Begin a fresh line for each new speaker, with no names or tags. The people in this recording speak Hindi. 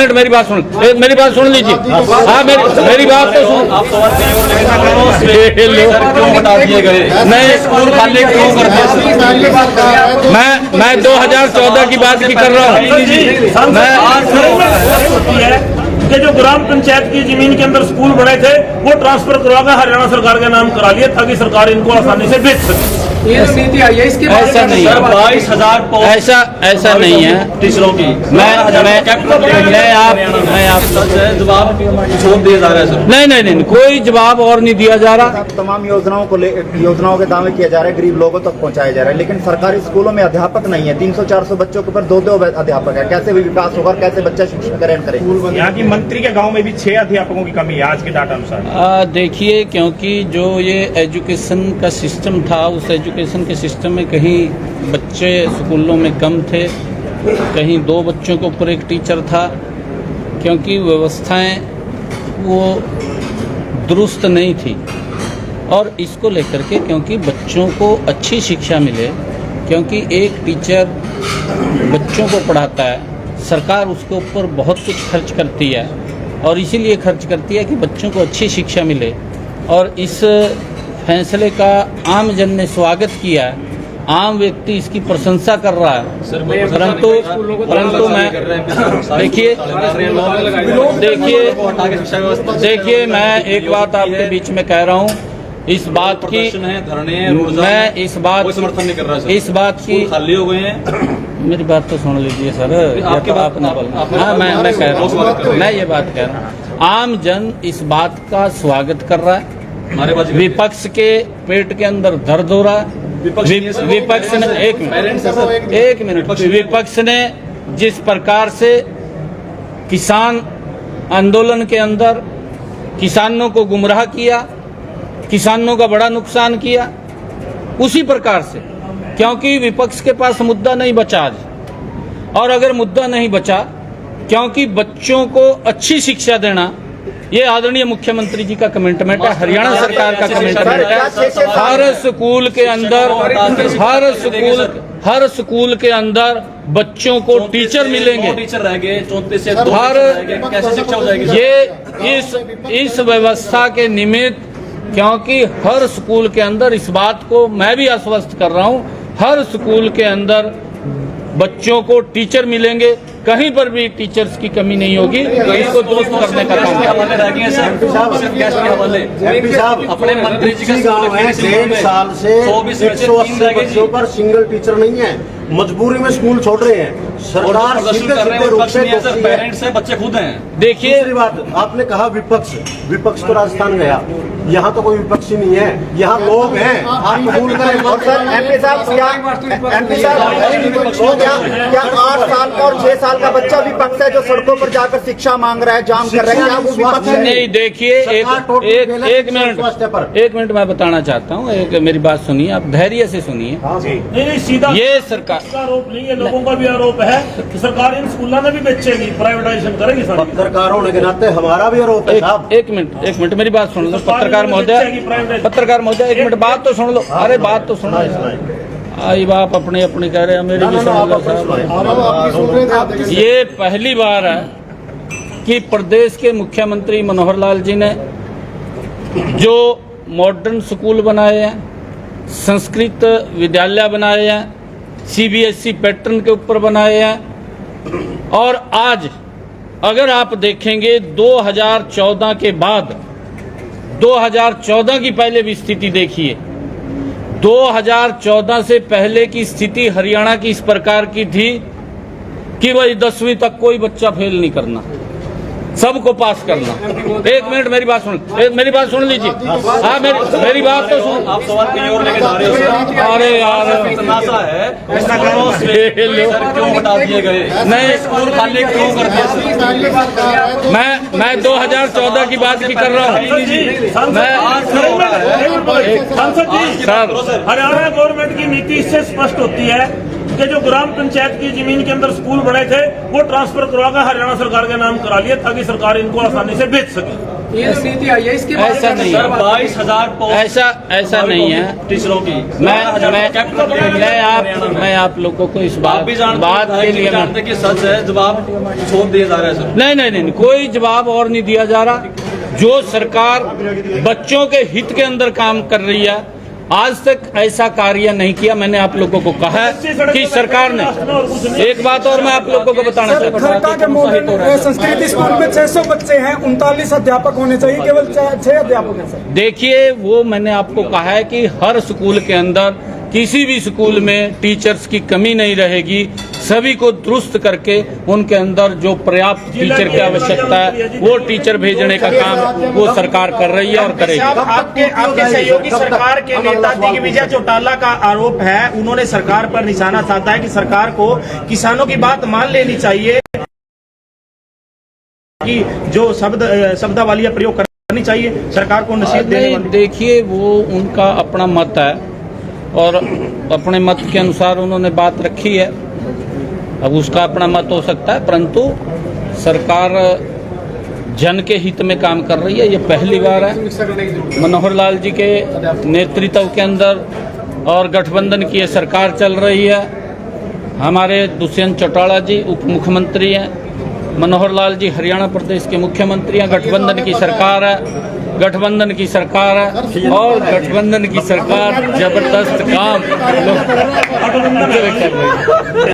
मिनट मेरी बात सुन लीजिए। हाँ मेरी बात तो सुन।
आप सवाल क्यों हटा दिए गए?
नहीं,
स्कूल खाली क्यों कर दिया?
मैं 2014 की बात की कर रहा हूँ।
कि जो ग्राम पंचायत की जमीन के अंदर स्कूल बने थे वो ट्रांसफर करवाकर हरियाणा सरकार के नाम करा लिए ताकि सरकार इनको आसानी से बेच सके।
ये स्थिति आई है, इसके
ऐसा नहीं है,
22,000
ऐसा नहीं है
टीचरों की।
मैं आप
जवाब छोड़ दिया जा रहा है सर।
नहीं, कोई जवाब और नहीं दिया जा रहा।
तमाम योजनाओं के दावे किए जा रहे हैं, गरीब लोगों तक पहुंचाए जा रहे हैं, लेकिन सरकारी स्कूलों में अध्यापक नहीं है। 300-400 बच्चों के ऊपर 2 अध्यापक है। कैसे भी विकास होगा, कैसे बच्चा शिक्षा ग्रहण करे?
यहाँ की मंत्री के गांव में भी 6 अध्यापकों की कमी है आज के डाटा अनुसार।
देखिए, क्योंकि जो ये एजुकेशन का सिस्टम था, उस एजुकेशन के सिस्टम में कहीं बच्चे स्कूलों में कम थे, कहीं 2 बच्चों के ऊपर एक टीचर था, क्योंकि व्यवस्थाएं वो दुरुस्त नहीं थी। और इसको लेकर के, क्योंकि बच्चों को अच्छी शिक्षा मिले, क्योंकि एक टीचर बच्चों को पढ़ाता है, सरकार उसके ऊपर बहुत कुछ खर्च करती है, और इसीलिए खर्च करती है कि बच्चों को अच्छी शिक्षा मिले। और इस फैसले का आम जन ने स्वागत किया है, आम व्यक्ति इसकी प्रशंसा कर रहा है। परंतु मैं देखिए मैं एक बात आपके बीच में कह रहा हूँ, इस बात की मैं इस बात
समर्थन नहीं कर रहा सर।
इस बात की
खाली हो गए हैं।
मेरी बात तो सुन लीजिए सर।
आपकी बात
ना बोलना। हाँ, मैं कह रहा हूँ, मैं ये बात कह रहा हूँ, आम जन इस बात का स्वागत कर रहा है। विपक्ष के पेट के अंदर दर्द हो रहा है। विपक्ष ने एक मिनट विपक्ष ने जिस प्रकार से किसान आंदोलन के अंदर किसानों को गुमराह किया, किसानों का बड़ा नुकसान किया, उसी प्रकार से, क्योंकि विपक्ष के पास मुद्दा नहीं बचा आज। और अगर मुद्दा नहीं बचा, क्योंकि बच्चों को अच्छी शिक्षा देना ये आदरणीय मुख्यमंत्री जी का कमिटमेंट है, हरियाणा सरकार का कमिटमेंट है। हर स्कूल के अंदर बच्चों को टीचर मिलेंगे।
टीचर रह गए 34 से 2 कैसे शिक्षा हो जाएगी?
ये इस व्यवस्था के निमित्त, क्योंकि हर स्कूल के अंदर, इस बात को मैं भी आश्वस्त कर रहा हूँ, हर स्कूल के अंदर बच्चों को टीचर मिलेंगे, कहीं पर भी टीचर्स की कमी नहीं होगी। इसको दुरुस्त करने का काम
रह गए सर। अपने मंत्री जी का
1.5 साल से 180 बच्चों पर सिंगल टीचर नहीं है, मजबूरी में स्कूल छोड़ रहे हैं। सरकार सीधे रूप से
पेरेंट्स है, बच्चे खुद हैं।
देखिए,
दूसरी बात, आपने कहा विपक्ष तो राजस्थान गया, यहाँ तो कोई विपक्ष ही नहीं है, यहाँ लोग हैं। आप कबूल करें।
और सर MP साहब क्या 8 साल का और 6 साल का बच्चा विपक्ष है जो सड़कों पर जाकर शिक्षा मांग रहा है, जाम कर रहा है? क्या वो विपक्ष
नहीं? देखिए, एक मिनट मैं बताना चाहता हूँ। एक मेरी बात सुनिए, आप धैर्य से सुनिए।
नहीं, सीधा
ये सरकार
का आरोप नहीं है, लोगों का भी आरोप है कि सरकार इन स्कूलों में भी बेचेगी, प्राइवेटाइजेशन करेगी।
पत्रकार होने के नाते हमारा भी आरोप है साहब।
एक मिनट मेरी बात सुन लो। पत्रकार महोदय, एक मिनट बात तो सुन लो। अरे बात तो सुनो। आई बाप अपनी कह रहे हैं, मेरी भी सुन लो साहब। ये पहली बार है कि प्रदेश के मुख्यमंत्री मनोहर लाल जी ने जो मॉडर्न स्कूल बनाए हैं, संस्कृत विद्यालय बनाए हैं, CBSE पैटर्न के ऊपर बनाए हैं, और आज अगर आप देखेंगे 2014 के बाद, 2014 की पहले भी स्थिति देखिए, 2014 से पहले की स्थिति हरियाणा की इस प्रकार की थी कि भाई 10वीं तक कोई बच्चा फेल नहीं करना, सबको पास करना। एक मिनट मेरी बात सुन लीजिए। हाँ, मेरी बात तो सुन।
आप सवाल कहीं और लेके जा रहे हो सर।
अरे यार,
तमाशा है, क्यों हटा दिए गए?
नहीं,
स्कूल खाली क्यों कर दिया सर?
मैं 2014 की बात की कर रहा हूँ।
हरियाणा गवर्नमेंट की नीति इससे स्पष्ट होती है कि जो ग्राम पंचायत की जमीन के अंदर स्कूल बने थे वो ट्रांसफर करवाकर हरियाणा सरकार के नाम करा लिए ताकि सरकार इनको आसानी से बेच सके।
ये जो नीति आई है इसके बाद
ऐसा नहीं
सर
है,
22,000
ऐसा नहीं है।
टीचरों की
मैं आप लोगों को इस
आप भी
बात के लिए
जानते कि सच है, जवाब छोड़ दिया जा रहा है सर।
नहीं, कोई जवाब और नहीं दिया जा रहा। जो सरकार बच्चों के हित के अंदर काम कर रही है, आज तक ऐसा कार्य नहीं किया। मैंने आप लोगों को कहा है कि सरकार ने, एक बात और मैं आप लोगों को बताना चाहता हूँ,
खरका के मॉडर्न संस्कृति स्कूल में 600 बच्चे हैं, 39 अध्यापक होने चाहिए, केवल 6 अध्यापक हैं सर।
देखिए, वो मैंने आपको कहा है कि हर स्कूल के अंदर, किसी भी स्कूल में टीचर्स की कमी नहीं रहेगी। सभी को दुरुस्त करके उनके अंदर जो पर्याप्त टीचर की आवश्यकता है वो टीचर भेजने का काम वो सरकार कर रही है और करेगी।
आपके सहयोगी सरकार के नेता दिग्विजय चौटाला का आरोप है, उन्होंने सरकार पर निशाना साधा है कि सरकार को किसानों की बात मान लेनी चाहिए कि जो शब्दावली प्रयोग करनी चाहिए, सरकार को नसीहत देने वाली।
देखिए, वो उनका अपना मत है और अपने मत के अनुसार उन्होंने बात रखी है। अब उसका अपना मत हो सकता है, परंतु सरकार जन के हित में काम कर रही है। ये पहली बार है मनोहर लाल जी के नेतृत्व के अंदर और गठबंधन की ये सरकार चल रही है। हमारे दुष्यंत चौटाला जी उप मुख्यमंत्री हैं, मनोहर लाल जी हरियाणा प्रदेश के मुख्यमंत्री हैं। गठबंधन की सरकार है और गठबंधन की सरकार जबरदस्त काम कर रही है।